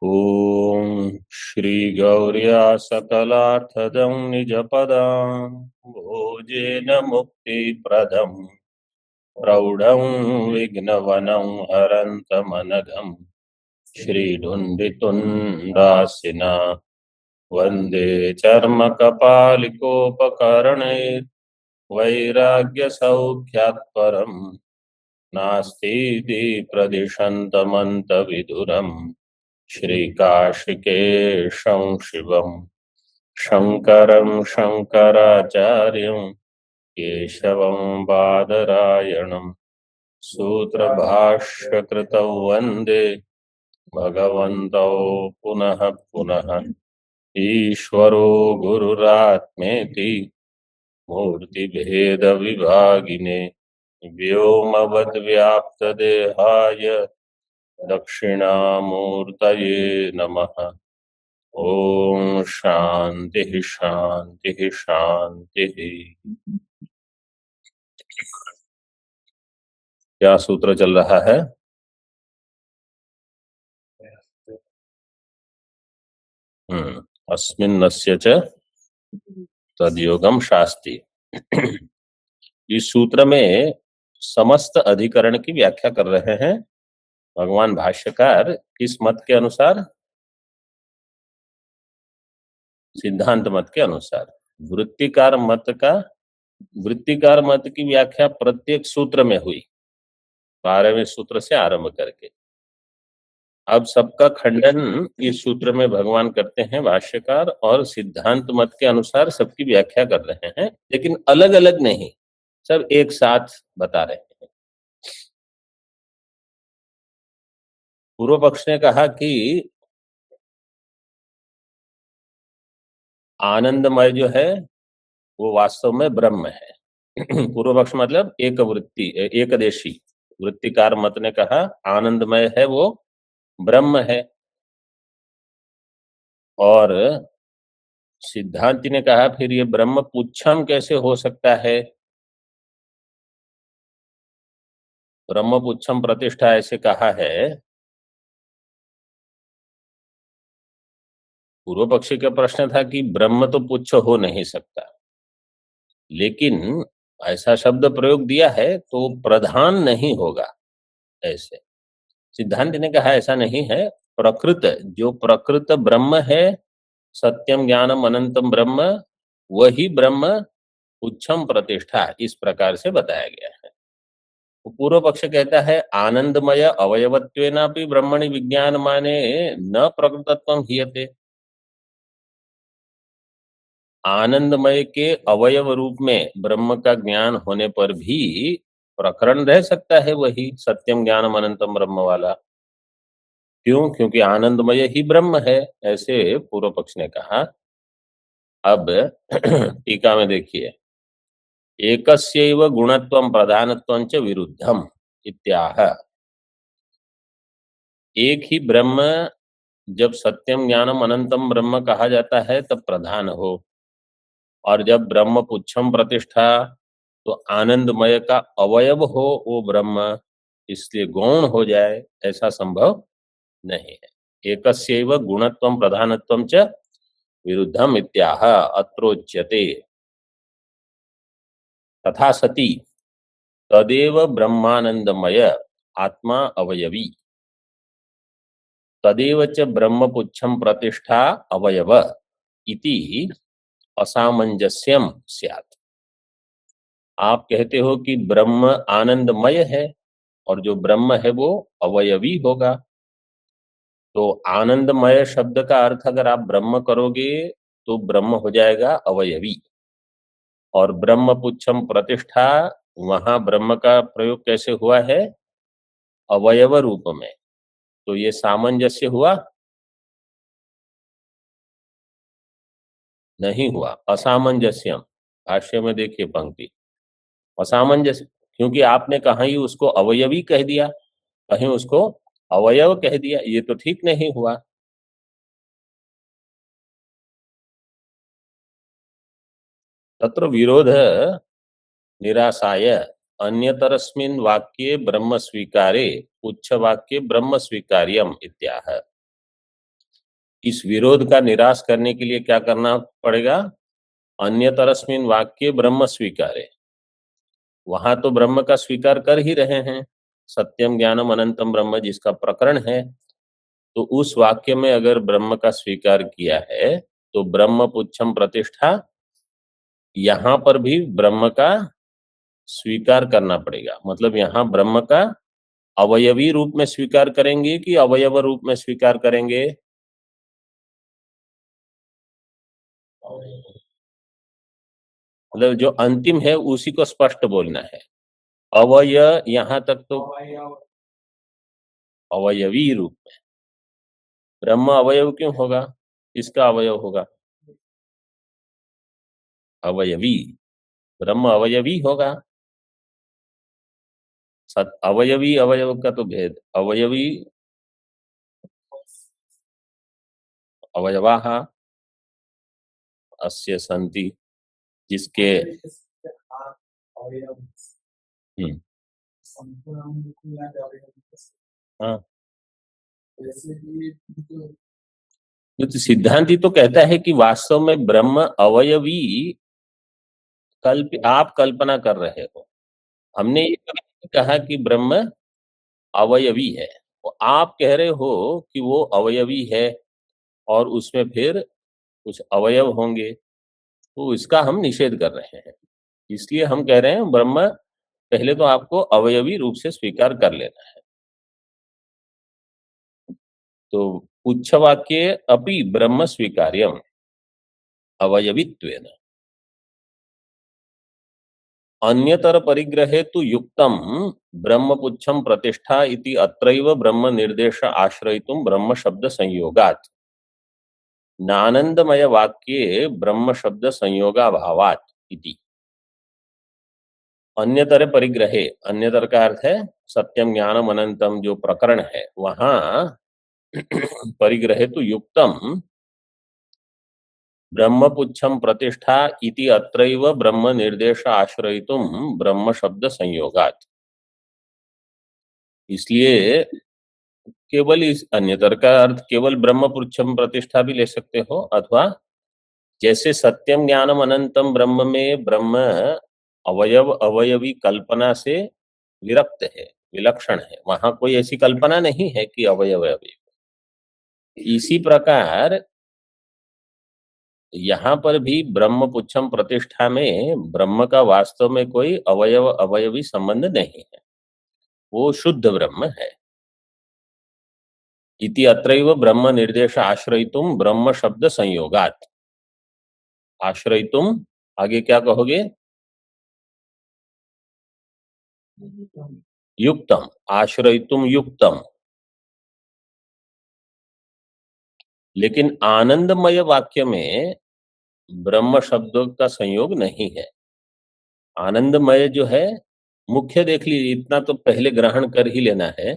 ॐ श्रीगौर्या सकलार्थदं निजपदां भोजेन मुक्तिप्रदं प्रौढं विघ्नवनं हरन्तमनघं श्रीधुण्डितुण्डासिना वन्दे चर्मकपालिकोपकरणैः वैराग्यसौख्यात्परं नास्तीति प्रदिशन्तमन्तविधुरम् श्रीकाशिकेशं शिवं शङ्करं शङ्कराचार्यं केशवं बादरायणं सूत्रभाष्यकृतौ वन्दे भगवन्तौ पुनः पुनः ईश्वरो गुरुरात्मेति मूर्तिभेदविभागिने व्योमवद्व्याप्तदेहाय दक्षिणामूर्तये नमः। ओम शांति शांति शांति। क्या सूत्र चल रहा है? अस्मिन्नस्य च तद्योगम शास्ति। इस सूत्र में समस्त अधिकरण की व्याख्या कर रहे हैं भगवान भाष्यकार। किस मत के अनुसार? सिद्धांत मत के अनुसार। वृत्तिकार मत की व्याख्या प्रत्येक सूत्र में हुई, 12वें सूत्र से आरंभ करके। अब सबका खंडन इस सूत्र में भगवान करते हैं भाष्यकार, और सिद्धांत मत के अनुसार सबकी व्याख्या कर रहे हैं, लेकिन अलग अलग नहीं, सब एक साथ बता रहे हैं। पूर्व पक्ष ने कहा कि आनंदमय जो है वो वास्तव में ब्रह्म है। पूर्व पक्ष मतलब एक वृत्ति, एकदेशी। वृत्तिकार मत ने कहा आनंदमय है वो ब्रह्म है, और सिद्धांति ने कहा फिर ये ब्रह्म पुच्छम कैसे हो सकता है? ब्रह्म पुच्छम प्रतिष्ठा ऐसे कहा है। पूर्व पक्षी का प्रश्न था कि ब्रह्म तो पुच्छ हो नहीं सकता, लेकिन ऐसा शब्द प्रयोग दिया है तो प्रधान नहीं होगा ऐसे। सिद्धांत ने कहा ऐसा नहीं है, प्रकृत जो प्रकृत ब्रह्म है, सत्यम ज्ञानम अनंतम ब्रह्म, वही ब्रह्म उच्छम प्रतिष्ठा, इस प्रकार से बताया गया है। तो पूर्व पक्ष कहता है आनंदमय अवयवत्वेनापि ब्रह्मणि विज्ञान माने न प्रकृतत्वं हीयते। आनंदमय के अवयव रूप में ब्रह्म का ज्ञान होने पर भी प्रकरण रह सकता है वही सत्यम ज्ञानम अनंतम ब्रह्म वाला। क्यों? क्योंकि आनंदमय ही ब्रह्म है, ऐसे पूर्व पक्ष ने कहा। अब टीका में देखिए, एकस्यैव गुणत्वं प्रधानत्वं च विरुद्धम इत्याह। एक ही ब्रह्म जब सत्यम ज्ञानम अनंतम ब्रह्म कहा जाता है तब प्रधान हो, और जब ब्रह्म पुच्छम प्रतिष्ठा तो आनंदमय का अवयव हो वो ब्रह्म, इसलिए गौण हो जाए, ऐसा संभव नहीं है। एकस्यैव गुणत्वं प्रधानत्वं च विरुद्धम इत्याह अत्रोच्यते। तथा सती तदेव ब्रह्मानंदमय आत्मा अवयवी तदेव च ब्रह्मपुच्छम प्रतिष्ठा अवयव इति असामंजस्यम स्यात्। आप कहते हो कि ब्रह्म आनंदमय है और जो ब्रह्म है वो अवयवी होगा, तो आनंदमय शब्द का अर्थ अगर आप ब्रह्म करोगे तो ब्रह्म हो जाएगा अवयवी, और ब्रह्म पुच्छम प्रतिष्ठा, वहां ब्रह्म का प्रयोग कैसे हुआ है? अवयव रूप में। तो ये सामंजस्य हुआ? नहीं हुआ, असामंजस्यम। भाष्य में देखिए पंक्ति, असामंजस्य, क्योंकि आपने कहीं उसको अवयवी कह दिया, कहीं उसको अवयव कह दिया, ये तो ठीक नहीं हुआ। तत्र विरोध निरासाय अन्यतरस्मिन् वाक्ये ब्रह्म स्वीकारे उच्च वाक्ये ब्रह्म स्वीकार्यम इत्याह। इस विरोध का निराश करने के लिए क्या करना पड़ेगा? अन्यतरस्मिन् वाक्ये ब्रह्म स्वीकारे। वहां तो ब्रह्म का स्वीकार कर ही रहे हैं, सत्यम ज्ञानम अनंतम ब्रह्म जिसका प्रकरण है, तो उस वाक्य में अगर ब्रह्म का स्वीकार किया है तो ब्रह्म पुच्छम प्रतिष्ठा, यहां पर भी ब्रह्म का स्वीकार करना पड़ेगा। मतलब यहां ब्रह्म का अवयवी रूप में स्वीकार करेंगे कि अवयव रूप में स्वीकार करेंगे? मतलब जो अंतिम है उसी को स्पष्ट बोलना है। अवय यहां तक तो अवयवी रूप में। ब्रह्म अवयव क्यों होगा? इसका अवयव होगा अवयवी। ब्रह्म अवयवी होगा। अवयवी अवयव का तो भेद। अवयवी अवयवाः अस्य सन्ति, जिसके हम्म हाँ, तो सिद्धांति तो कहता है कि वास्तव में ब्रह्म अवयवी आप कल्पना कर रहे हो। हमने ये कभी नहीं कहा कि ब्रह्म अवयवी है। वो आप कह रहे हो कि वो अवयवी है और उसमें फिर कुछ अवयव होंगे, तो इसका हम निषेध कर रहे हैं। इसलिए हम कह रहे हैं ब्रह्म पहले तो आपको अवयवी रूप से स्वीकार कर लेना है। तो उच्छवाक्ये अपि ब्रह्म स्वीकार्यम अवयवित्वेन। अन्यतर परिग्रहे तु युक्तम ब्रह्मपुच्छम प्रतिष्ठा इति अत्रैव ब्रह्म निर्देश आश्रयितुम ब्रह्म शब्द संयोगात् नानंदमय वाक्ये ब्रह्म शब्द संयोगाभावात् इति। अन्यतर परिग्रहे, अन्यतर का अर्थ है सत्यम ज्ञानम अनंतम जो प्रकरण है वहां परिग्रहे तु युक्तम ब्रह्मपुच्छम प्रतिष्ठा इति अत्रैव ब्रह्म निर्देश आश्रयितुम ब्रह्म शब्द संयोगात्। इसलिए केवल इस अन्यतर का अर्थ केवल ब्रह्मपुच्छम प्रतिष्ठा भी ले सकते हो, अथवा जैसे सत्यम ज्ञानम अनंतम ब्रह्म में ब्रह्म अवयव अवयवी कल्पना से विरक्त है, विलक्षण है, वहां कोई ऐसी कल्पना नहीं है कि अवयव अवयवी। इसी प्रकार यहाँ पर भी ब्रह्म पुच्छम प्रतिष्ठा में ब्रह्म का वास्तव में कोई अवयव अवयवी संबंध नहीं है, वो शुद्ध ब्रह्म है। इति अत्रैव ब्रह्म निर्देश आश्रयितुम ब्रह्म शब्द संयोगात्। आश्रयितुम आगे क्या कहोगे? युक्तम, आश्रयितुम युक्तम। लेकिन आनंदमय वाक्य में ब्रह्म शब्दों का संयोग नहीं है। आनंदमय जो है मुख्य देख लीजिए, इतना तो पहले ग्रहण कर ही लेना है।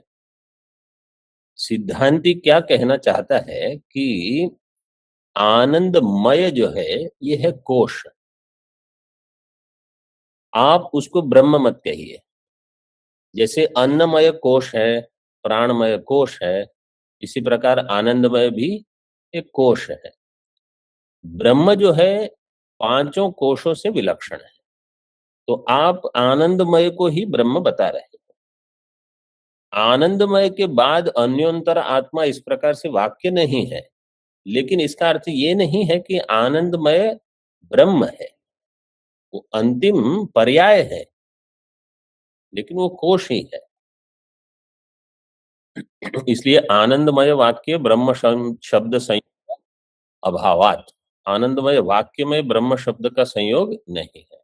सिद्धांति क्या कहना चाहता है कि आनंदमय जो है ये है कोश। आप उसको ब्रह्म मत कहिए। जैसे अन्नमय कोश है, प्राणमय कोश है, इसी प्रकार आनंदमय भी एक कोश है। ब्रह्म जो है पांचों कोशों से विलक्षण है, तो आप आनंदमय को ही ब्रह्म बता रहे हैं। आनंदमय के बाद अन्योन्तर आत्मा इस प्रकार से वाक्य नहीं है, लेकिन इसका अर्थ ये नहीं है कि आनंदमय ब्रह्म है। वो अंतिम पर्याय है, लेकिन वो कोश ही है। इसलिए आनंदमय वाक्य ब्रह्म शब्द संयोग अभावात। आनंदमय वाक्य में ब्रह्म शब्द का संयोग नहीं है।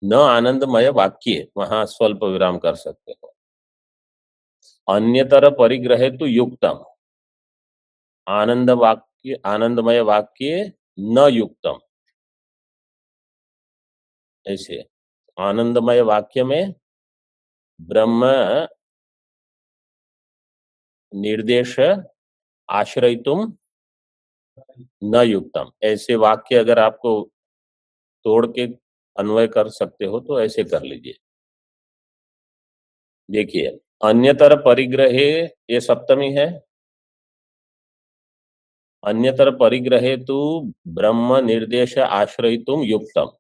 न आनंदमय वाक्य, वहां स्वल्प विराम कर सकते हो। अन्यतर परिग्रहे तो युक्तम, आनंद वाक्य आनंदमय वाक्य न युक्तम। ऐसे आनंदमय वाक्य में ब्रह्म निर्देश आश्रयितुम न युक्तम, ऐसे वाक्य अगर आपको तोड़ के अन्वय कर सकते हो तो ऐसे कर लीजिए। देखिए अन्यतर परिग्रहे, ये सप्तमी है। अन्यतर परिग्रहे तु ब्रह्म निर्देश आश्रयितुम युक्तम।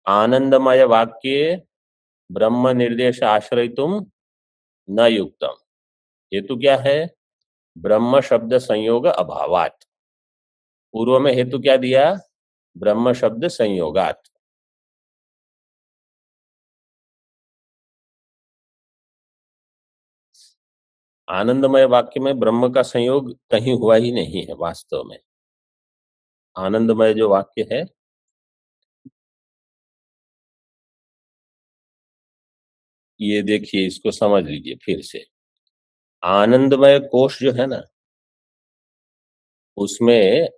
आनंदमय वाक्ये ब्रह्म निर्देश आश्रयितुम न युक्तम। हेतु क्या है? ब्रह्म शब्द संयोग अभावात। पूर्व में हेतु क्या दिया? ब्रह्म शब्द संयोगात। आनंदमय वाक्य में ब्रह्म का संयोग कहीं हुआ ही नहीं है वास्तव में। आनंदमय जो वाक्य है, ये देखिए, इसको समझ लीजिए फिर से। आनंदमय कोश जो है ना, उसमें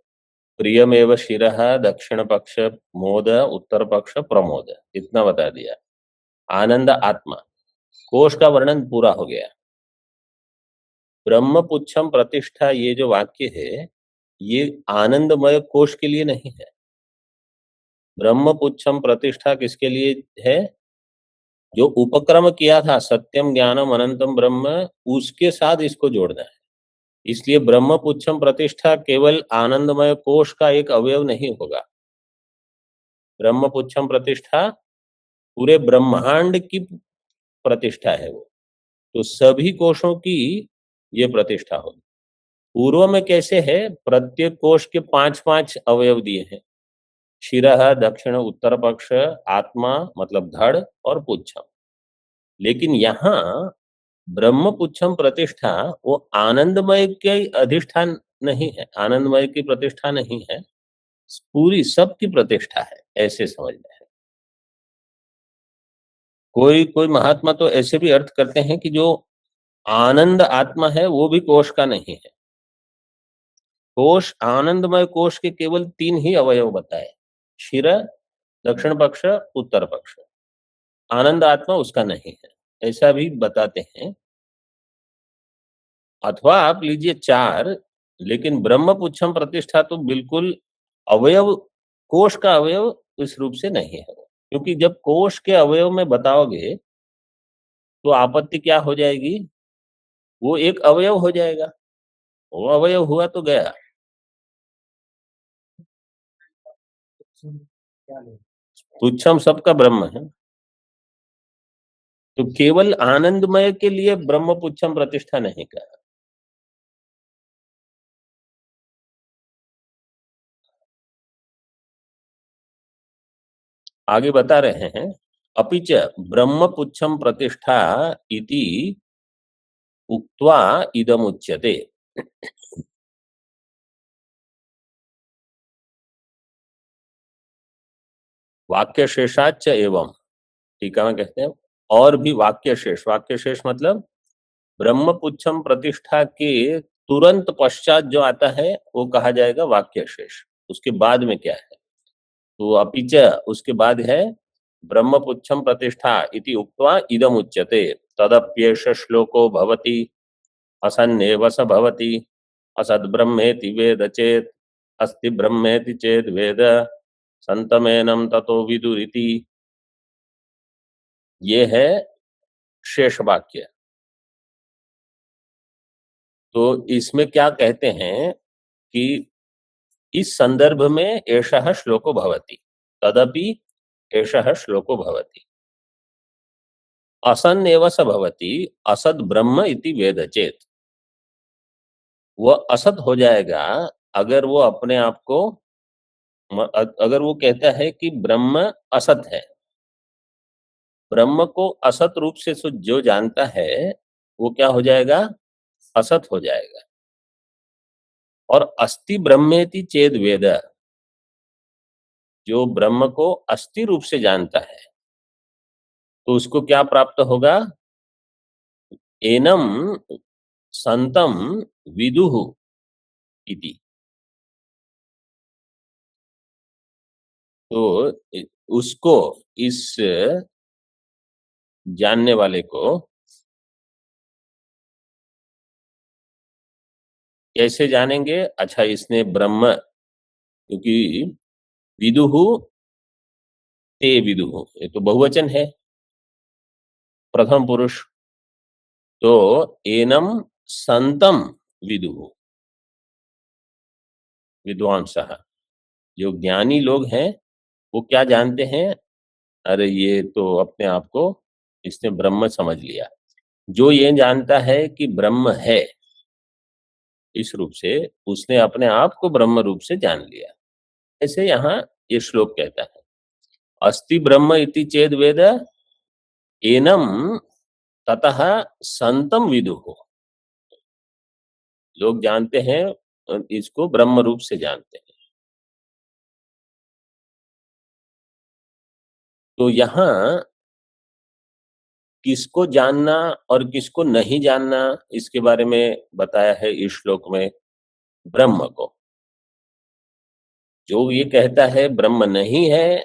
प्रियमेव शिरः, दक्षिण पक्ष मोद, उत्तर पक्ष प्रमोद, इतना बता दिया। आनंद आत्मा, कोश का वर्णन पूरा हो गया। ब्रह्म पुच्छम प्रतिष्ठा, ये जो वाक्य है, ये आनंदमय कोश के लिए नहीं है। ब्रह्म पुच्छम प्रतिष्ठा किसके लिए है? जो उपक्रम किया था सत्यम ज्ञानम अनंतम ब्रह्म, उसके साथ इसको जोड़ना है। इसलिए ब्रह्म पुच्छम प्रतिष्ठा केवल आनंदमय कोश का एक अवयव नहीं होगा। ब्रह्म पुच्छम प्रतिष्ठा पूरे ब्रह्मांड की प्रतिष्ठा है वो। तो सभी कोशों की ये प्रतिष्ठा होगी। पूर्व में कैसे है? प्रत्येक कोश के 5-5 अवयव दिए हैं। शिरः, दक्षिण उत्तर पक्ष, आत्मा मतलब धड़ और पुच्छम। लेकिन यहाँ ब्रह्म पुच्छम प्रतिष्ठा वो आनंदमय के अधिष्ठान नहीं है, आनंदमय की प्रतिष्ठा नहीं है, पूरी सबकी प्रतिष्ठा है, ऐसे समझना है। कोई कोई महात्मा तो ऐसे भी अर्थ करते हैं कि जो आनंद आत्मा है वो भी कोश का नहीं है। कोश, आनंदमय कोश के केवल 3 ही अवयव बताए, शिर, दक्षिण पक्ष, उत्तर पक्ष। आनंद आत्मा उसका नहीं है, ऐसा भी बताते हैं। अथवा आप लीजिए 4, लेकिन ब्रह्म पुच्छम प्रतिष्ठा तो बिल्कुल अवयव, कोश का अवयव इस रूप से नहीं है वो। क्योंकि जब कोश के अवयव में बताओगे तो आपत्ति क्या हो जाएगी? वो एक अवयव हो जाएगा, वो अवयव हुआ तो गया। तुच्छम सबका ब्रह्म है। तो केवल आनंदमय के लिए ब्रह्म पुच्छम प्रतिष्ठा नहीं कहा। आगे बता रहे हैं, अपिच ब्रह्म पुच्छम प्रतिष्ठा इति उक्त्वा इदम उच्यते। वाक्य शेषाच एवं, टीका में कहते हैं और भी वाक्य शेष। वाक्य शेष मतलब ब्रह्म पुच्छम प्रतिष्ठा के तुरंत पश्चात जो आता है वो कहा जाएगा वाक्य शेष। उसके बाद में क्या है? तो अपिच उसके बाद है ब्रह्म पुच्छम प्रतिष्ठा इति उक्त्वा इदम उच्यते। तदप्येष श्लोको भवति असन्नेव स भवति असद ब्रह्मेति वेद चेत अस्ति ब्रह्मेति चेद वेद संतमेनम ततो विदुरिति। ये है शेष वाक्य। तो इसमें क्या कहते हैं कि इस संदर्भ में एषः श्लोको भवति, तदपि एषः श्लोको भवति। असन्नेव स भवति असद ब्रह्म इति वेद चेत। वह असत हो जाएगा अगर वो अपने आप को, अगर वो कहता है कि ब्रह्म असत है। ब्रह्म को असत रूप से जो जानता है वो क्या हो जाएगा? असत हो जाएगा। और अस्ति ब्रह्मेति चेद वेद, जो ब्रह्म को अस्थि रूप से जानता है तो उसको क्या प्राप्त होगा? एनम संतम विदुः इति। तो उसको, इस जानने वाले को कैसे जानेंगे? अच्छा, इसने ब्रह्म, क्योंकि विदुः ते विदुः, ये तो बहुवचन है। प्रथम पुरुष, तो एनम संतम विदुः, विद्वांसः, जो ज्ञानी लोग हैं वो क्या जानते हैं? अरे ये तो अपने आप को इसने ब्रह्म समझ लिया। जो ये जानता है कि ब्रह्म है इस रूप से, उसने अपने आप को ब्रह्म रूप से जान लिया। ऐसे यहाँ ये श्लोक कहता है, अस्ति ब्रह्म इति चेद वेद एनम ततः संतम विदुः। लोग जानते हैं, इसको ब्रह्म रूप से जानते हैं। तो यहाँ किसको जानना और किसको नहीं जानना, इसके बारे में बताया है इस श्लोक में। ब्रह्म को, जो ये कहता है ब्रह्म नहीं है,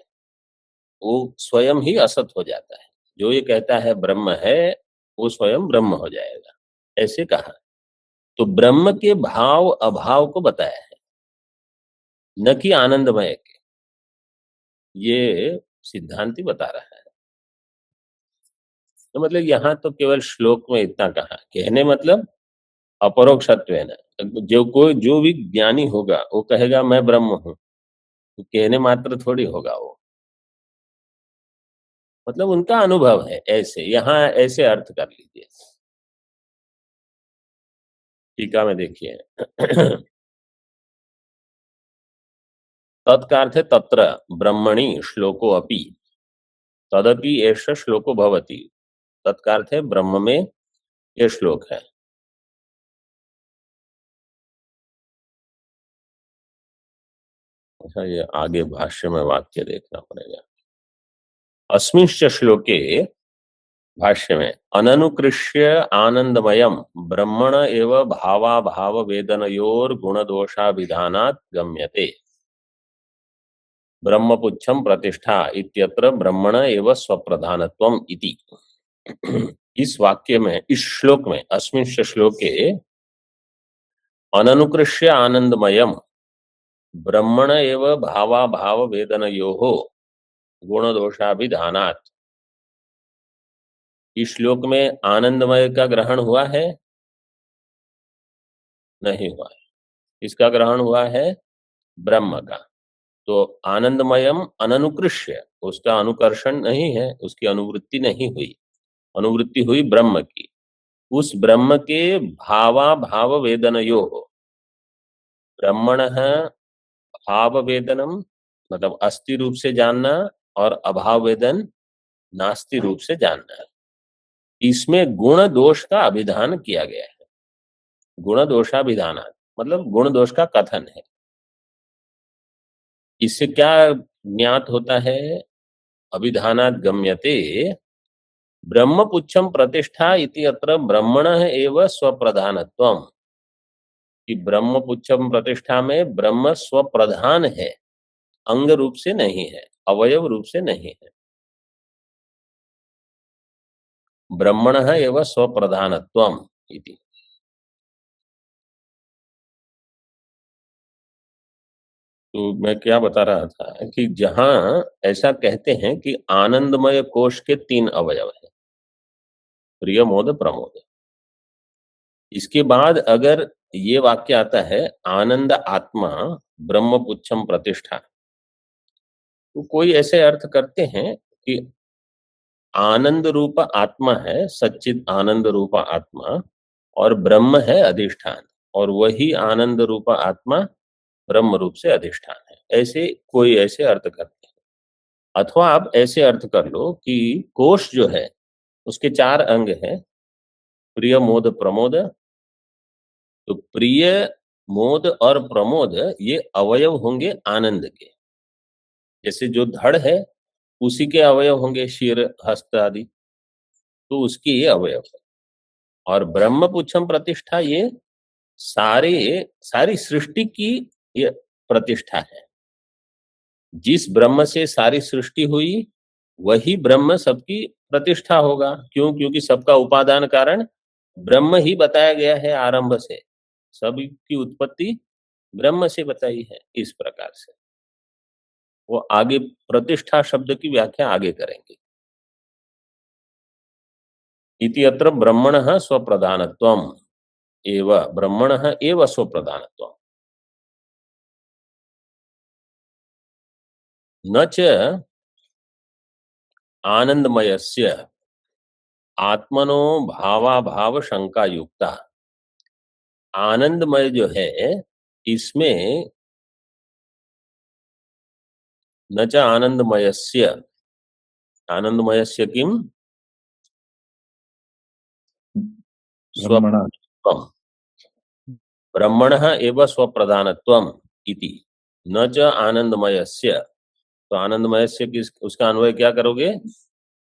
वो स्वयं ही असत हो जाता है। जो ये कहता है ब्रह्म है, वो स्वयं ब्रह्म हो जाएगा, ऐसे कहा। तो ब्रह्म के भाव अभाव को बताया है, न कि आनंदमय के। ये सिद्धांति बता रहा है। तो मतलब यहाँ तो केवल श्लोक में इतना कहा, कहने मतलब अपरोक्षत्वेन, जो भी ज्ञानी होगा वो कहेगा मैं ब्रह्म हूँ, तो कहने मात्र थोड़ी होगा वो, मतलब उनका अनुभव है। ऐसे यहाँ ऐसे अर्थ कर लीजिए। टीका में देखिए तत्कार्थे तत्र ब्रह्मणि श्लोको अपि तदपि एष श्लोको भवति। तत्कार्थे ब्रह्म में ये श्लोक है। अच्छा, ये आगे भाष्य में वाक्य देखना पड़ेगा। अस्मिंश्च श्लोके, भाष्य में, अननुकृष्य आनंदमयम ब्रह्मण एव भावाभाव वेदनयोर गुण दोषाभिधानात् गम्यते। ब्रह्मपुच्छम प्रतिष्ठा इत्यत्र ब्रह्मण एव स्वप्रधानत्वम इति। इस वाक्य में, इस श्लोक में, अस्मिंश्च श्लोके अननुकृष्य आनंदमयम ब्रह्मण एव भावाभाव वेदनयोः गुण दोषाभिधानात्। इस श्लोक में आनंदमय का ग्रहण हुआ है? नहीं हुआ है। इसका ग्रहण हुआ है ब्रह्म का। तो आनंदमयम अननुकृष्य, उसका अनुकर्षण नहीं है, उसकी अनुवृत्ति नहीं हुई, अनुवृत्ति हुई ब्रह्म की। उस ब्रह्म के भावा भाव वेदनयो हो, ब्रह्मण भाव वेदनम मतलब अस्थि रूप से जानना, और अभाव वेदन नास्ति रूप से जानना। इसमें गुण दोष का अभिधान किया गया है। गुण दोषाभिधान मतलब गुण दोष का कथन है। इससे क्या ज्ञात होता है? अभिधानात् गम्यते ब्रह्मपुच्छम प्रतिष्ठा इति अत्र ब्रह्मण एव स्वप्रधानत्वम, कि ब्रह्मपुच्छम प्रतिष्ठा में ब्रह्म स्वप्रधान है, अंग रूप से नहीं है, अवयव रूप से नहीं है। ब्रह्मण एव स्वप्रधानत्वम इति। तो मैं क्या बता रहा था कि जहां ऐसा कहते हैं कि आनंदमय कोश के 3 अवयव हैं, प्रिय मोद प्रमोद, इसके बाद अगर ये वाक्य आता है आनंद आत्मा ब्रह्मपुच्छम प्रतिष्ठा, तो कोई ऐसे अर्थ करते हैं कि आनंद रूप आत्मा है, सच्चिद आनंद रूप आत्मा, और ब्रह्म है अधिष्ठान, और वही आनंद रूप आत्मा ब्रह्म रूप से अधिष्ठान है। ऐसे कोई ऐसे अर्थ करते हैं। अथवा आप ऐसे अर्थ कर लो कि कोश जो है उसके 4 अंग हैं, प्रिय मोद प्रमोद। तो प्रिय, मोद और प्रमोद ये अवयव होंगे आनंद के। जैसे जो धड़ है उसी के अवयव होंगे शीर, हस्त आदि, तो उसके ये अवयव है। और ब्रह्मपुच्छम प्रतिष्ठा ये सारे सारी सृष्टि की ये प्रतिष्ठा है। जिस ब्रह्म से सारी सृष्टि हुई वही ब्रह्म सबकी प्रतिष्ठा होगा। क्यों? क्योंकि सबका उपादान कारण ब्रह्म ही बताया गया है आरंभ से। सबकी उत्पत्ति ब्रह्म से बताई है। इस प्रकार से वो आगे प्रतिष्ठा शब्द की व्याख्या आगे करेंगे। इति अत्र ब्रह्मणः स्वप्रधानत्वम् एव, ब्रह्मणः एव स्वप्रधानत्वम् न च आनंदमयस्य आत्मनो भावाभाव शंका युक्ता। आनंदमय जो है इसमें न च आनंदमयस्य, आनंदमयस्य किम ब्रह्मणः स्वप्रधानत्वम्, ब्रह्मणः एव स्वप्रधानत्वम् इति न च आनंदमयस्य। तो आनंदमयस्य किस, उसका अन्वय क्या करोगे?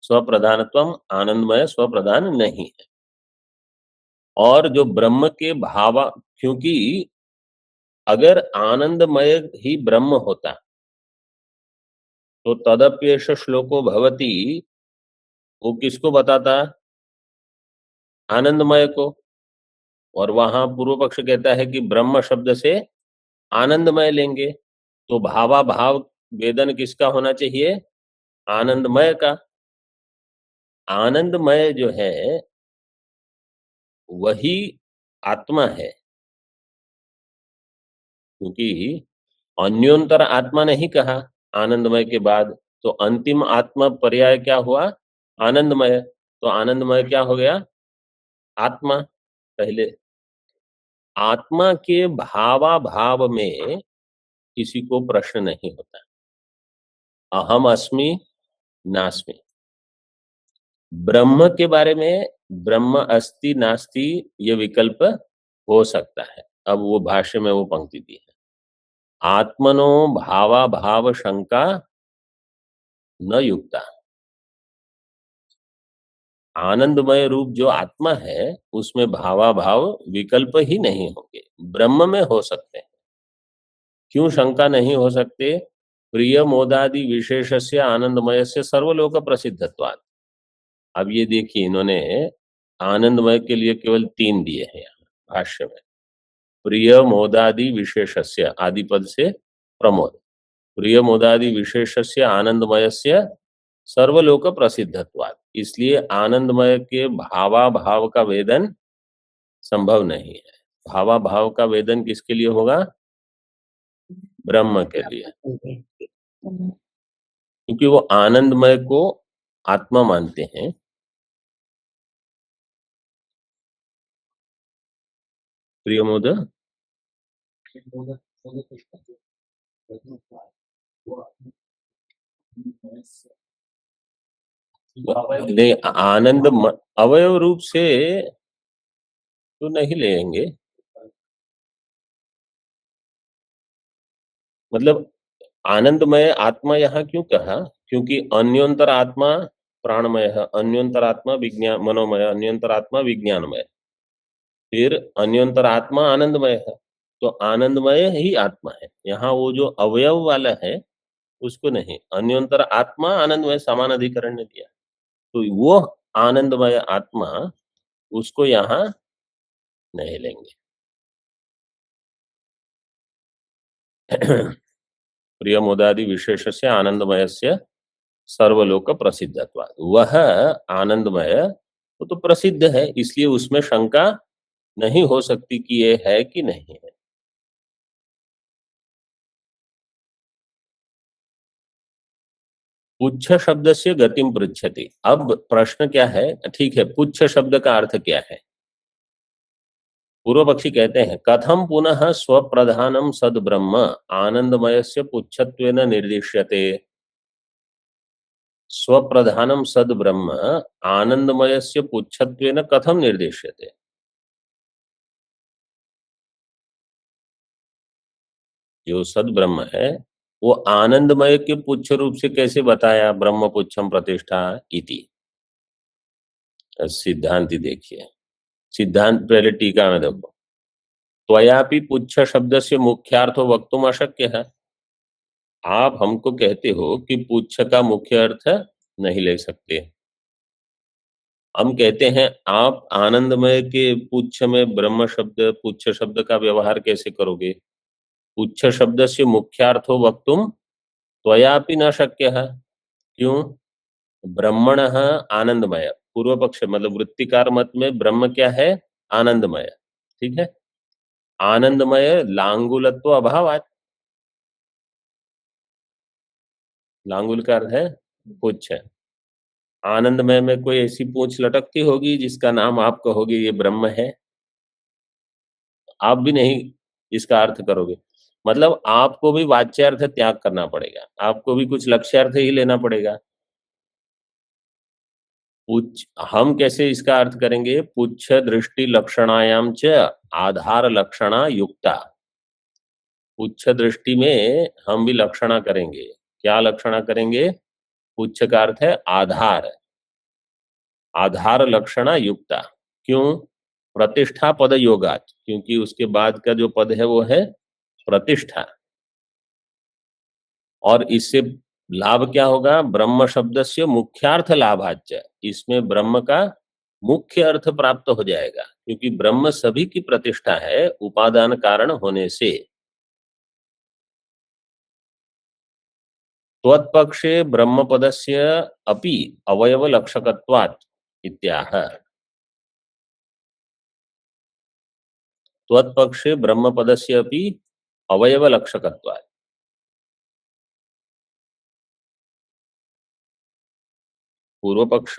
स्वप्रधानत्वम, आनंदमय स्वप्रधान नहीं है। और जो ब्रह्म के भावा, क्योंकि अगर आनंदमय ही ब्रह्म होता तो तदप्येष श्लोको भवति, वो किसको बताता? आनंदमय को। और वहां पूर्व पक्ष कहता है कि ब्रह्म शब्द से आनंदमय लेंगे, तो भावा भाव वेदन किसका होना चाहिए? आनंदमय का। आनंदमय जो है वही आत्मा है, क्योंकि अन्योन्तर आत्मा नहीं कहा आनंदमय के बाद, तो अंतिम आत्मा पर्याय क्या हुआ? आनंदमय। तो आनंदमय क्या हो गया? आत्मा। पहले आत्मा के भावा भाव में किसी को प्रश्न नहीं होता। अहम अस्मि नास्मि। ब्रह्म के बारे में ब्रह्म अस्ति नास्ति ये विकल्प हो सकता है। अब वो भाष्य में वो पंक्ति दी है, आत्मनो भावा भाव शंका न युक्ता। आनंदमय रूप जो आत्मा है उसमें भावा भाव विकल्प ही नहीं होंगे, ब्रह्म में हो सकते हैं। क्यों शंका नहीं हो सकते? प्रिय मोदादि विशेषस्य आनंदमय से सर्वलोक प्रसिद्धत्वात्। अब ये देखिए, इन्होंने आनंदमय के लिए केवल 3 दिए हैं यहाँ भाष्य में। प्रिय मोदादि विशेषस्य, आदि पद से प्रमोद, प्रिय मोदादि विशेषस्य आनंदमयस्य सर्वलोक प्रसिद्धत्वात्। इसलिए आनंदमय के भावा भाव का वेदन संभव नहीं है। भावा भाव का वेदन किसके लिए होगा? ब्रह्म के लिए, क्योंकि वो आनंदमय को आत्मा मानते हैं। प्रियमोद नहीं, आनंद अवयव रूप से तो नहीं लेंगे, मतलब आनंदमय आत्मा यहाँ क्यों कहा? क्योंकि अन्योन्तर आत्मा प्राणमय है, अन्योन्तर आत्मा विज्ञान मनोमय, अन्योन्तर आत्मा विज्ञानमय, फिर अन्योन्तर आत्मा आनंदमय है। तो आनंदमय ही आत्मा है, यहाँ वो जो अवयव वाला है उसको नहीं। अन्योन्तर आत्मा आनंदमय समान अधिकरण ने दिया, तो वो आनंदमय आत्मा उसको यहाँ नहीं लेंगे। प्रिय मोदादि विशेषस्य आनंदमयस्य सर्वलोक प्रसिद्धत्वात्। वह आनंदमय वो तो प्रसिद्ध है, इसलिए उसमें शंका नहीं हो सकती कि ये है कि नहीं है। पुच्छ शब्द से गतिम पृच्छति। अब प्रश्न क्या है? ठीक है, पुच्छ शब्द का अर्थ क्या है? पूर्व पक्षी कहते हैं, कथम पुनः स्वप्रधानम सद ब्रह्म आनंदमयस्य पुच्छत्वेन निर्दिश्यते। स्वप्रधानम सद ब्रह्म आनंदमयस्य पुच्छत्वेन कथम निर्दिश्यते। जो सद ब्रह्म है वो आनंदमय के पुच्छ रूप से कैसे बताया? ब्रह्म पुच्छम प्रतिष्ठा इति। सिद्धांति देखिए, सिद्धांत पहले टीका में देखो, त्वयापि पुच्छ शब्द से मुख्यार्थो वक्तुम अशक्य है। आप हमको कहते हो कि पुच्छ का मुख्य अर्थ नहीं ले सकते। हम कहते हैं आप आनंदमय के पुच्छ में ब्रह्म शब्द पुच्छ शब्द का व्यवहार कैसे करोगे? पुच्छ शब्द से मुख्यार्थो वक्तुम त्वयापि न शक्य है। क्यों? ब्रह्मणः आनंदमय, पूर्व पक्ष मतलब वृत्तिकार मत में ब्रह्म क्या है? आनंदमय। ठीक है, आनंदमय लांगुलत्व अभावात, लांगुल का अर्थ है पुच्छ। आनंदमय में कोई ऐसी पूंछ लटकती होगी जिसका नाम आप कहोगे ये ब्रह्म है? आप भी नहीं इसका अर्थ करोगे, मतलब आपको भी वाच्यार्थ त्याग करना पड़ेगा, आपको भी कुछ लक्ष्यार्थ ही लेना पड़ेगा। पुच्छ हम कैसे इसका अर्थ करेंगे? पुच्छ दृष्टि लक्षणायाम च आधार लक्षणा युक्ता। पुच्छ दृष्टि में हम भी लक्षणा करेंगे। क्या लक्षणा करेंगे? पुच्छ का अर्थ है आधार, आधार लक्षणा युक्ता। क्यों? प्रतिष्ठा पद योगात, क्योंकि उसके बाद का जो पद है वो है प्रतिष्ठा। और इससे लाभ क्या होगा? ब्रह्म शब्द से मुख्यार्थ लाभाच्य, इसमें ब्रह्म का मुख्य अर्थ प्राप्त हो जाएगा, क्योंकि ब्रह्म सभी की प्रतिष्ठा है उपादान कारण होने से। त्वत्पक्षे ब्रह्म पदस्य अपि अवयव लक्षकत्वात् इत्याह। त्वत्पक्षे ब्रह्म पदस्य अपि अवयव लक्षकत्वात्, पूर्व पक्ष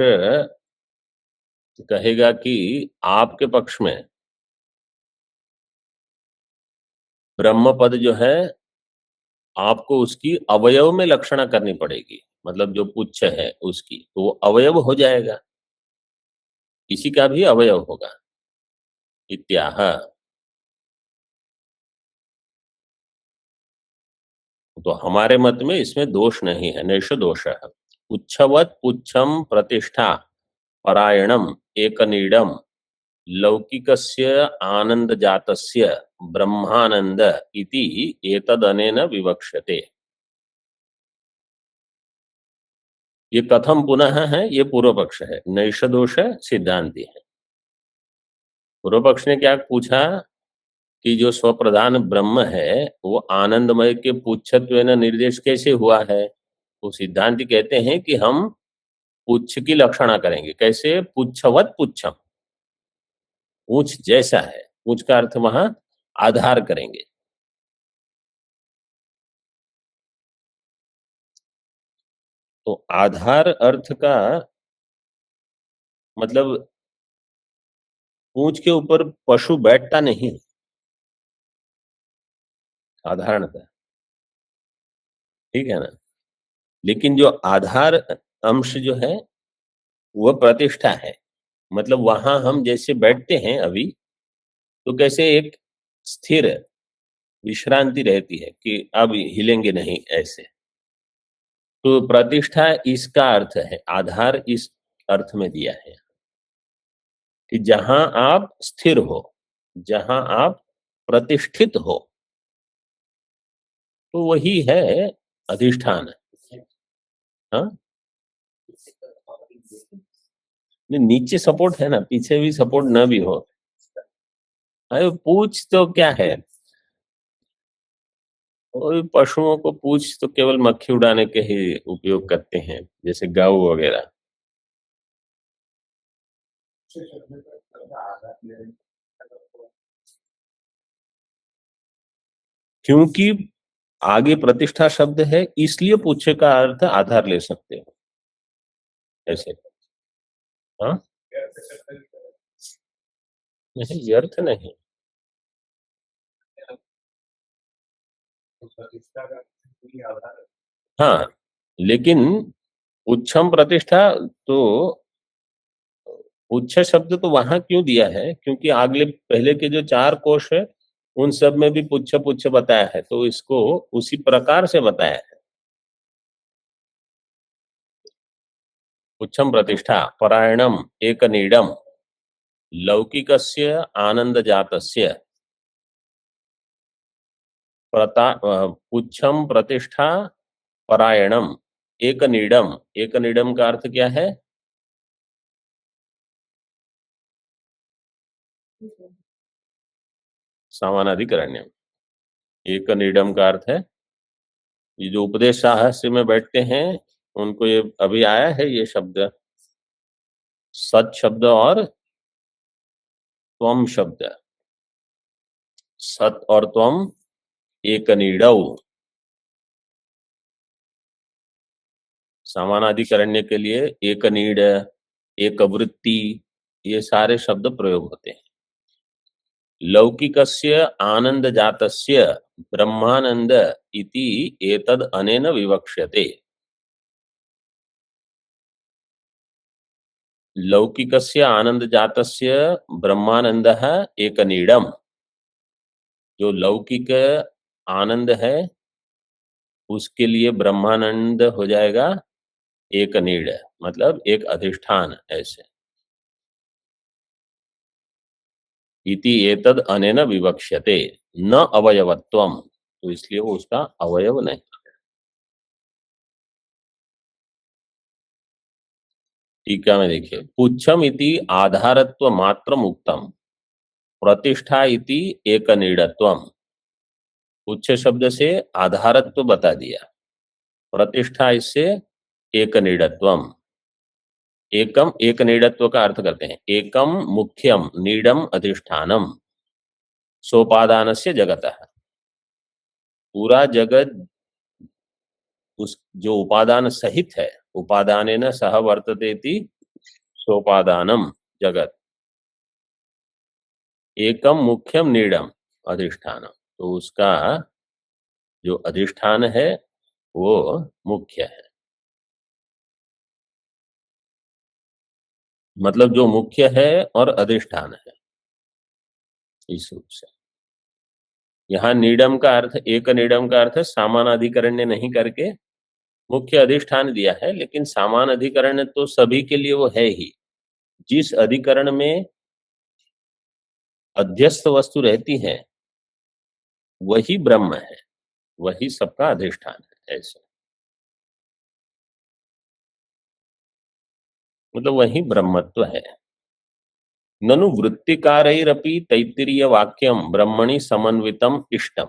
कहेगा कि आपके पक्ष में ब्रह्म पद जो है आपको उसकी अवयव में लक्षणा करनी पड़ेगी, मतलब जो पुच्छ है उसकी, तो वो अवयव हो जाएगा, इसी का भी अवयव होगा इत्याह। तो हमारे मत में इसमें दोष नहीं है, नैष दोष है। पुच्छवत पुच्छम प्रतिष्ठा परायणम एकनीडम लौकिकस्य आनंद जातस्य ब्रह्मानंद इति एतदनेन विवक्ष्यते। ये कथम पुनः है? ये पूर्व पक्ष है, नैष दोष सिद्धांति है। पूर्व पक्ष ने क्या पूछा कि जो स्वप्रधान ब्रह्म है वो आनंदमय के पुच्छत्व निर्देश कैसे हुआ है? वो सिद्धांति कहते हैं कि हम पुच्छ की लक्षणा करेंगे। कैसे? पुच्छवत पुच्छम, पूछ जैसा है, पूछ का अर्थ वहां आधार करेंगे। तो आधार अर्थ का मतलब पूंछ के ऊपर पशु बैठता नहीं साधारणतः, ठीक है ना? लेकिन जो आधार अंश जो है वह प्रतिष्ठा है, मतलब वहां हम जैसे बैठते हैं अभी, तो कैसे एक स्थिर विश्रांति रहती है कि अब हिलेंगे नहीं ऐसे, तो प्रतिष्ठा इसका अर्थ है, आधार इस अर्थ में दिया है कि जहां आप स्थिर हो, जहां आप प्रतिष्ठित हो, तो वही है अधिष्ठान। हाँ, नीचे सपोर्ट है ना, पीछे भी सपोर्ट न भी हो। अरे पूछ तो क्या है, और पशुओं को पूछ तो केवल मक्खी उड़ाने के ही उपयोग करते हैं, जैसे गौ वगैरह। क्योंकि आगे प्रतिष्ठा शब्द है, इसलिए पूछे का अर्थ आधार ले सकते हो ऐसे। हाँ, नहीं ये अर्थ नहीं। हाँ, लेकिन उच्छम प्रतिष्ठा तो उच्च शब्द तो वहां क्यों दिया है? क्योंकि अगले पहले के जो चार कोश है उन सब में भी पुच्छ पुच्छ बताया है, तो इसको उसी प्रकार से बताया है। उच्छम प्रतिष्ठा परायणम एक नीडम लौकिकस्य आनंद जातस्य पुच्छम प्रतिष्ठा परायणम एक नीडम। एक नीडम का अर्थ क्या है? सामानाधिकरण्यम। एक नीडम का अर्थ है, ये जो उपदेश साहस्य में बैठते हैं उनको ये अभी आया है ये शब्द, सत शब्द और त्वम शब्द, सत और त्वम एक नीडव, समानाधिकरण्य के लिए एक नीड, एक वृत्ति, ये सारे शब्द प्रयोग होते हैं। लौकिकस्य आनंद जातस्य ब्रह्मानंद इति एतद अनेन विवक्ष्यते। लौकिकस्य आनंद जातस्य ब्रह्मानंदः एकनीडम, जो लौकिक आनंद है उसके लिए ब्रह्मानंद हो जाएगा एक नीड, मतलब एक अधिष्ठान। ऐसे इति एतद अनेन विवक्ष्यते न अवयवत्वम, तो इसलिए वो उसका अवयव नहीं। टीका में देखिए, पुच्छम इति आधारत्व मात्र मुक्तम, प्रतिष्ठा इति एक नीडत्वम। पुच्छ शब्द से आधारत्व बता दिया, प्रतिष्ठा इससे एक नीडत्वम। एकम, एक नीडत्व का अर्थ करते हैं एकम मुख्यम नीडम अधिष्ठानम सोपादानस्य जगतः। पूरा जगत उस जो उपादान सहित है, उपादानेन सह वर्ततेति सोपादानम जगत, एकम मुख्यम नीडम अधिष्ठानम, तो उसका जो अधिष्ठान है वो मुख्य है, मतलब जो मुख्य है और अधिष्ठान है, इस रूप से। यहाँ नीडम का अर्थ, एक नीडम का अर्थ सामान अधिकरण्य नहीं करके मुख्य अधिष्ठान दिया है, लेकिन सामान अधिकरण तो सभी के लिए वो है ही। जिस अधिकरण में अध्यस्त वस्तु रहती है वही ब्रह्म है, वही सबका अधिष्ठान है। ऐसे मतलब वही ब्रह्मत्व है। ननु वृत्तिकारैरपि तैत्तिरीय वाक्यम ब्रह्मणि समन्वितम इष्टम।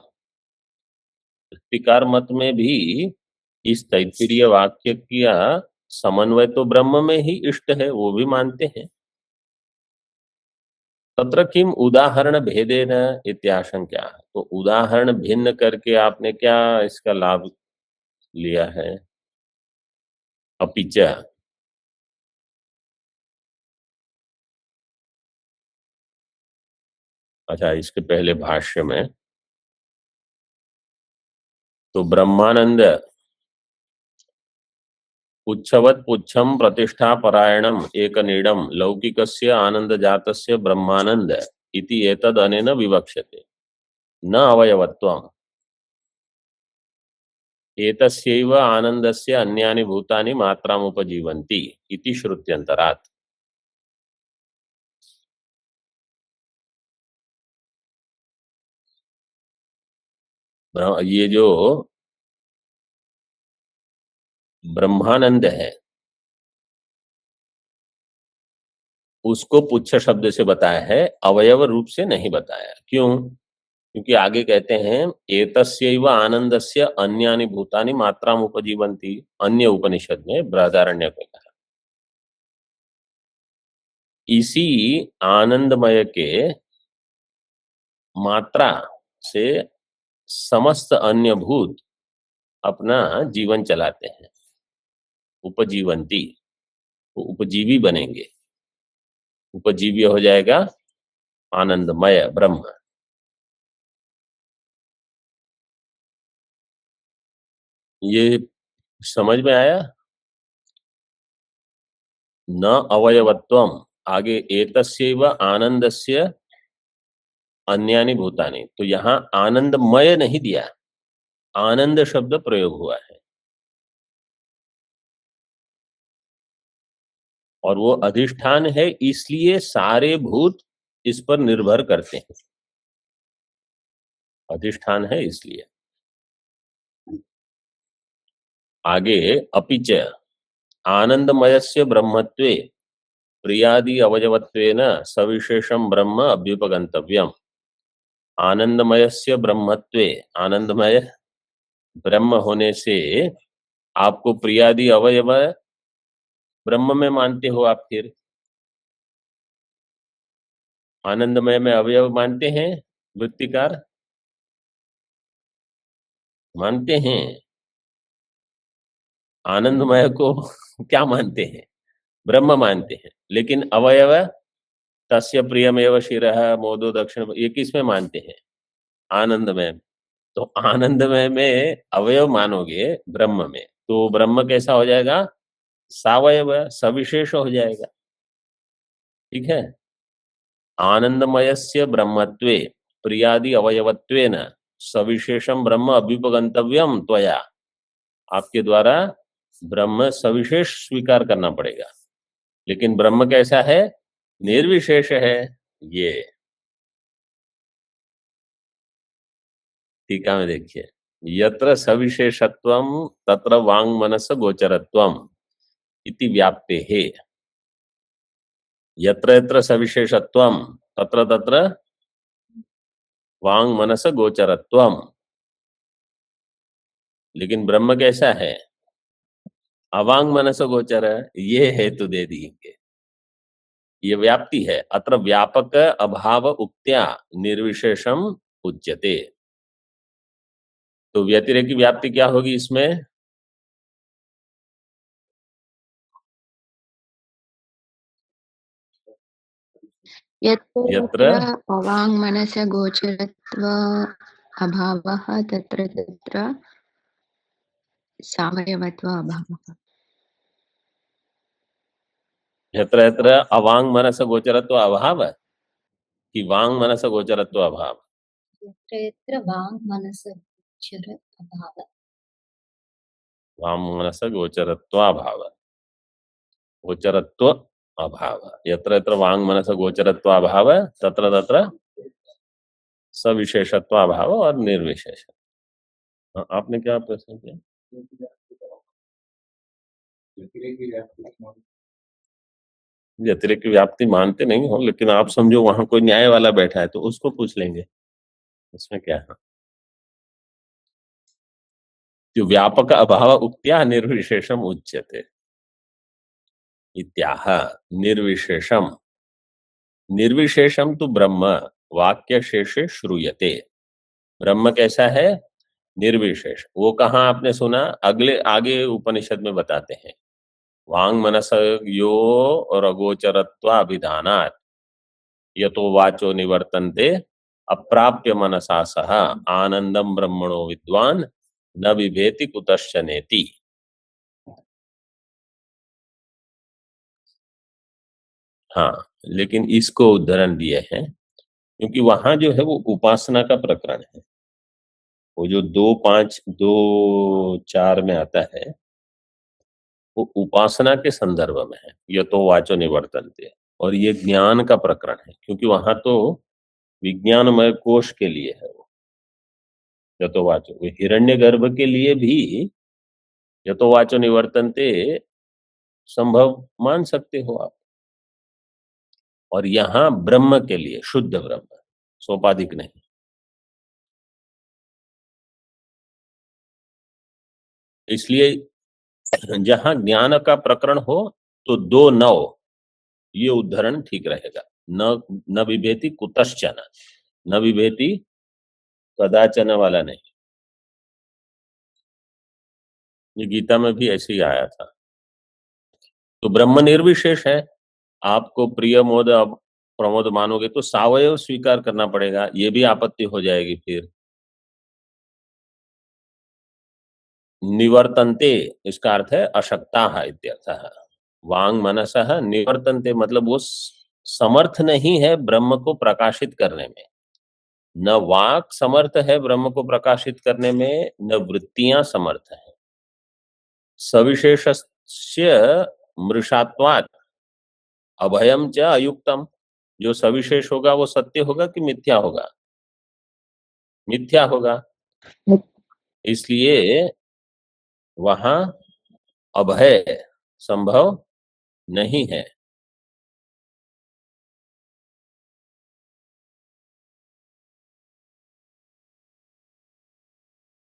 वृत्तिकार मत में भी इस तैत्तिरीय वाक्य का समन्वय तो ब्रह्म में ही इष्ट है, वो भी मानते हैं। तत्र किम उदाहरण भेदेन इत्याशंका, तो उदाहरण भिन्न करके आपने क्या इसका लाभ लिया है। अपिच, अच्छा इसके पहले भाष्य में तो ब्रह्मानंद पुच्छवत पुच्छम प्रतिष्ठा परायणम एक नीडम लौकिकस्य आनंद जातस्य ब्रह्मानंद इति एतद अनेन विवक्ष्यते न अवयवत्वम एतस्यैव आनंदस्य अन्यानि भूतानि मात्रामुपजीवन्ति इति श्रुत्यंतरात्। ये जो ब्रह्मानंद है उसको पुच्छ शब्द से बताया है, अवयव रूप से नहीं बताया। क्यों? क्योंकि आगे कहते हैं एतस्यैव आनंदस्य अन्यानि भूतानि मात्राम उपजीवन्ति, अन्य उपनिषद में बृहदारण्यक में कहा। इसी आनंदमय के मात्रा से समस्त अन्य भूत अपना जीवन चलाते हैं, उपजीवंती, वो उपजीवी बनेंगे, उपजीवी हो जाएगा आनंदमय ब्रह्म। ये समझ में आया? न अवयवत्वम, आगे एतस्यैव आनंदस्य अन्यानि भूतानि, तो यहाँ आनंदमय नहीं दिया, आनंद शब्द प्रयोग हुआ है, और वो अधिष्ठान है इसलिए सारे भूत इस पर निर्भर करते हैं, अधिष्ठान है इसलिए। आगे अपिच आनंदमयस्य ब्रह्मत्वे प्रियादि अवयवत्वेन सविशेषम ब्रह्म अभ्युपगंतव्यम। आनंदमयस्य ब्रह्मत्वे, आनंदमय ब्रह्म होने से आपको प्रियादि अवयव ब्रह्म में मानते हो आप फिर, आनंदमय में अवयव मानते हैं वृत्तिकार? मानते हैं। आनंदमय को क्या मानते हैं? ब्रह्म मानते हैं। लेकिन अवयव तस्य प्रियमेव शिरः मोदो दक्षिण, ये किसमें मानते हैं? आनंदमय। तो आनंदमय में अवयव मानोगे ब्रह्म में, तो ब्रह्म कैसा हो जाएगा? सावयव, सविशेष हो जाएगा। ठीक है। आनंदमयस्य ब्रह्मत्वे प्रियादि अवयवत्वेन सविशेषम ब्रह्म अभ्युपगंतव्यम त्वया, आपके द्वारा ब्रह्म सविशेष स्वीकार करना पड़ेगा। लेकिन ब्रह्म कैसा है? निर्विशेष है। ये टीका में देखिए, यत्र सविशेषत्वम तत्र वांग मनस गोचरत्वम इति व्याप्तेः। यत्र यत्र सविशेषत्वम तत्र तत्र वांग मनस गोचरत्वम। लेकिन ब्रह्म कैसा है? अवांग मनस गोचर, ये हेतु दे दिए। ये व्याप्ति है। अत्र व्यापक अभाव उक्त्या निर्विशेषम उच्यते। तो व्यतिरेक की व्याप्ति क्या होगी इसमें? यत्र अवाङ्मनस्य गोचरत्व अभावः तत्र तत्र सावयवत्व अभावः। यत्र यत्र अवांग मनस गोचरत्व अभाव कि वांग मनस गोचरत्व अभाव? यत्र यत्र वाङ्मनस गोचर अभावः। वांग मनस गोचरत्वाभाव, गोचरत्व अभाव। यत्र यत्र वांग मनस गोचरत्वाभाव तत्र तत्र सविशेषत्वाभाव और निर्विशेष। आपने क्या प्रश्न किया? व्यतिरेक की व्याप्ति मानते नहीं हो, लेकिन आप समझो वहां कोई न्याय वाला बैठा है तो उसको पूछ लेंगे, इसमें क्या है। जो व्यापक अभाव उक्त्या निर्विशेषम उच्यते इत्याह। निर्विशेषम, निर्विशेषम तो ब्रह्म वाक्य शेषे श्रूयते। ब्रह्म कैसा है? निर्विशेष। वो कहाँ आपने सुना? अगले आगे उपनिषद में बताते हैं। वांग मनस यो और अगोचरत्वाभिधानात् यतो वाचो निवर्तन्ते अप्राप्य मनसा सह आनंदम ब्रह्मणो विद्वान न विभेति कुतश्चनेति। हाँ, लेकिन इसको उदाहरण दिए हैं क्योंकि वहां जो है वो उपासना का प्रकरण है। वो जो 2:5-2:4 में आता है वो उपासना के संदर्भ में है। ये तो वाचो निवर्तन्ते, और ये ज्ञान का प्रकरण है क्योंकि वहां तो विज्ञानमय कोश के लिए है वो। यतोवाचो हिरण्यगर्भ के लिए भी यतोवाचो निवर्तन्ते संभव मान सकते हो आप। और यहाँ ब्रह्म के लिए शुद्ध ब्रह्म, सोपाधिक नहीं। इसलिए जहां ज्ञान का प्रकरण हो तो 2:9 ये उदाहरण ठीक रहेगा। न न विभेति कुतश्चन, न विभेति कदाचन वाला नहीं। ये गीता में भी ऐसे ही आया था। तो ब्रह्म निर्विशेष है। आपको प्रिय मोद प्रमोद मानोगे तो सावयव स्वीकार करना पड़ेगा, ये भी आपत्ति हो जाएगी फिर। निवर्तन्ते इसका अर्थ है अशक्ताः इत्यर्थः। वांग मनसः निवर्तन्ते मतलब वो समर्थ नहीं है ब्रह्म को प्रकाशित करने में। न वाक समर्थ है ब्रह्म को प्रकाशित करने में, न वृत्तियां समर्थ है। सविशेषस्य मृषात्वात् अभयम च अयुक्तम। जो सविशेष होगा वो सत्य होगा कि मिथ्या होगा? मिथ्या होगा। इसलिए वहां अभय संभव नहीं है।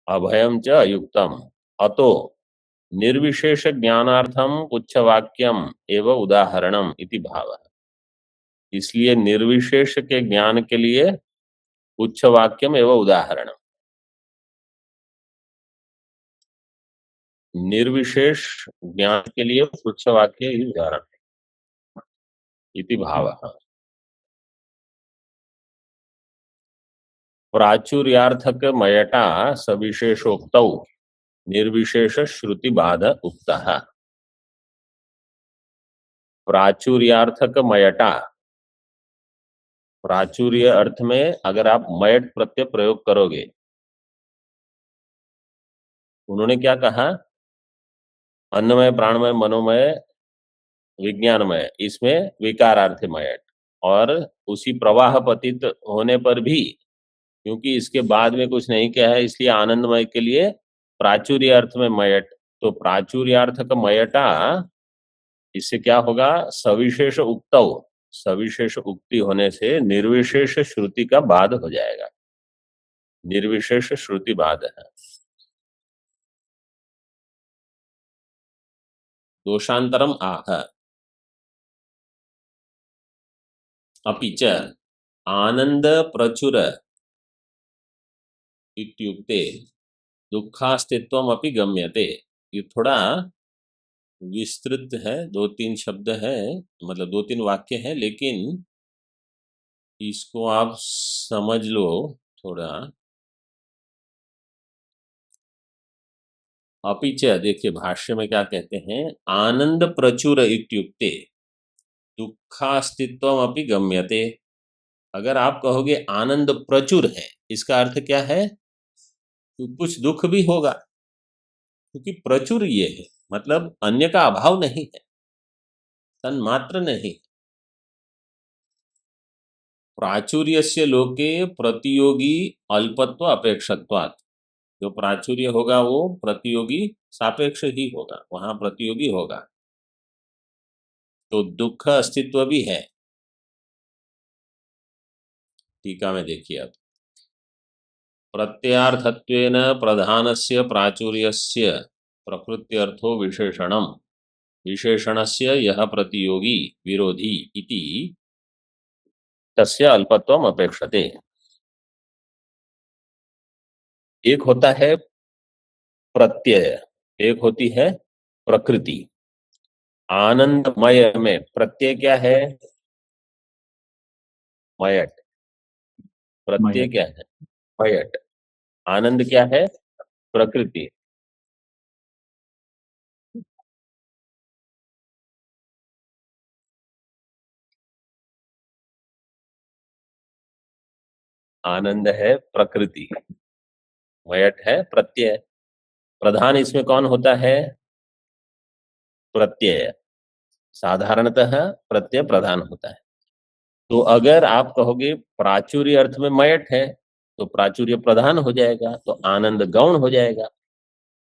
अभयम च अयुक्तम अतो निर्विशेष ज्ञानार्थम उच्च वाक्यम एवं उदाहरणम इति भाव। इसलिए निर्विशेष के ज्ञान के लिए उच्च वाक्यम एवं उदाहरण। निर्विशेष ज्ञान के लिए उच्च वाक्य ही उदाहरण इति भावः। प्राचुर्यार्थक मयटा सविशेषोक्तौ निर्विशेष श्रुति बाध उक्तः। प्राचुर्यार्थक मयटा, प्राचुर्य अर्थ में अगर आप मयट प्रत्यय प्रयोग करोगे, उन्होंने क्या कहा, अन्नमय प्राणमय मनोमय विज्ञानमय, इसमें विकारार्थ मयट, और उसी प्रवाह पतित होने पर भी क्योंकि इसके बाद में कुछ नहीं कहा है इसलिए आनंदमय के लिए प्राचुर्य अर्थ में मयट। तो प्राचुर्यार्थक मयटा, इससे क्या होगा, सविशेष उक्तौ, सविशेष उक्ति होने से निर्विशेष श्रुति का बाद हो जाएगा, निर्विशेष श्रुति बाद है। दोषांतरम आह अपि च आनंद प्रचुर इत्युक्ते दुखास्तित्वम अपि गम्यते। ये थोड़ा विस्तृत है, 2-3 शब्द है, मतलब 2-3 वाक्य है, लेकिन इसको आप समझ लो थोड़ा। अपि च देखिए भाष्य में क्या कहते हैं, आनंद प्रचुर इत्युक्ते दुखास्तित्वम अपि गम्यते। अगर आप कहोगे आनंद प्रचुर है, इसका अर्थ क्या है, तो कुछ दुख भी होगा, क्योंकि प्रचुर ये है मतलब अन्य का अभाव नहीं है, तन्मात्र नहीं। प्राचुर्यस्य लोके प्रतियोगी अल्पत्व अपेक्षत्वात्, जो प्राचुर्य होगा वो प्रतियोगी सापेक्ष ही होगा, वहां प्रतियोगी होगा। तो दुख अस्तित्व भी है। टीका में देखिए अब, प्रत्ययार्थत्वेन प्रधानस्य प्राचुर्यस्य प्रकृत्यर्थो विशेषणम, विशेषणस्य यह प्रतियोगी विरोधी इति तस्य अल्पत्वम अपेक्षते। एक होता है प्रत्यय, एक होती है प्रकृति। आनंदमय में प्रत्यय क्या है, मयट, प्रत्यय क्या है, मयट। आनंद क्या है, प्रकृति। आनंद है प्रकृति, मयट है प्रत्यय। प्रधान इसमें कौन होता है, प्रत्यय। साधारणतः प्रत्यय प्रधान होता है। तो अगर आप कहोगे प्राचुर्य अर्थ में मयट है, तो प्राचुर्य प्रधान हो जाएगा, तो आनंद गौण हो जाएगा।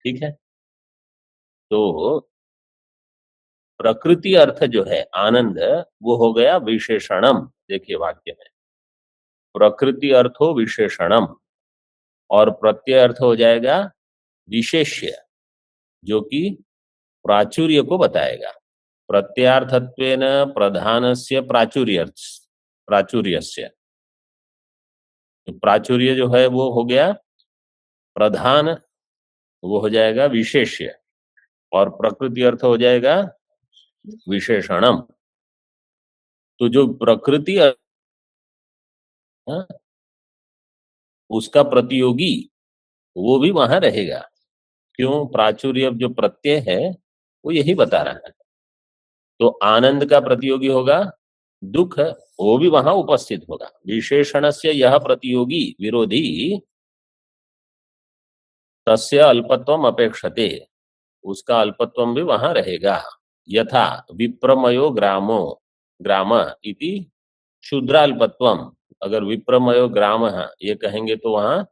ठीक है, तो प्रकृति अर्थ जो है आनंद, वो हो गया विशेषणम। देखिए वाक्य में, प्रकृति अर्थ हो विशेषणम, और प्रत्यय अर्थ हो जाएगा विशेष्य, जो कि प्राचुर्य को बताएगा। प्रत्यार्थत्वेन प्रधानस्य प्राचुर्यस्य, तो प्राचुर्य जो है वो हो गया प्रधान, वो हो जाएगा विशेष्य, और प्रकृति अर्थ हो जाएगा विशेषणम। तो जो प्रकृति उसका प्रतियोगी वो भी वहां रहेगा। क्यों, प्राचुर्य जो प्रत्यय है वो यही बता रहा है। तो आनंद का प्रतियोगी होगा दुख, वो भी वहां उपस्थित होगा। विशेषण से यह प्रतियोगी विरोधी तस्य अल्पत्वम अपेक्षते, उसका अल्पत्वम भी वहां रहेगा। यथा विप्रमयो ग्राम इति शूद्राल्पत्वम, अगर विप्रमयो ग्राम ये कहेंगे तो वहां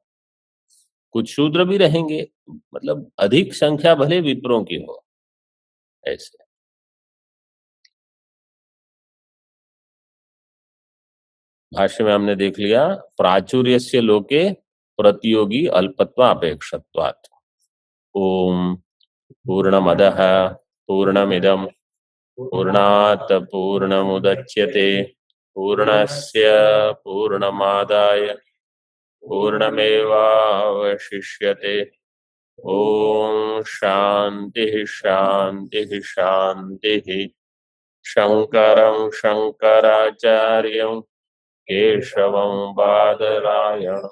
कुछ शूद्र भी रहेंगे, मतलब अधिक संख्या भले विप्रों की हो, ऐसे। भाष्य में हमने देख लिया, प्राचुर्यस्य लोके प्रतियोगी अल्पत्वापेक्षत्वात्। ओम पूर्णमदः पूर्णमिदं पूर्णात् पूर्णमुदच्यते पूर्णस्य पूर्णमादाय पूर्णमेवावशिष्यते। ओम शांति शांति शांति। शंकरं शंकराचार्यं केशवं बादरायणं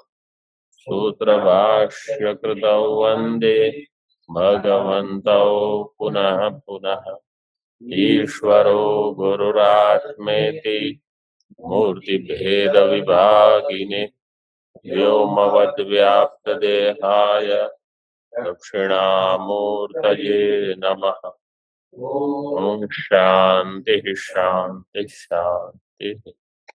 सूत्रभाष्यकृतौ वन्दे भगवन्तौ पुनः पुनः। ईश्वरो गुरुरात्मेति मूर्तिभेदविभागिने व्योमवद्व्याप्तदेहाय दक्षिणामूर्तये नमः। ओम शांति शांति शांति।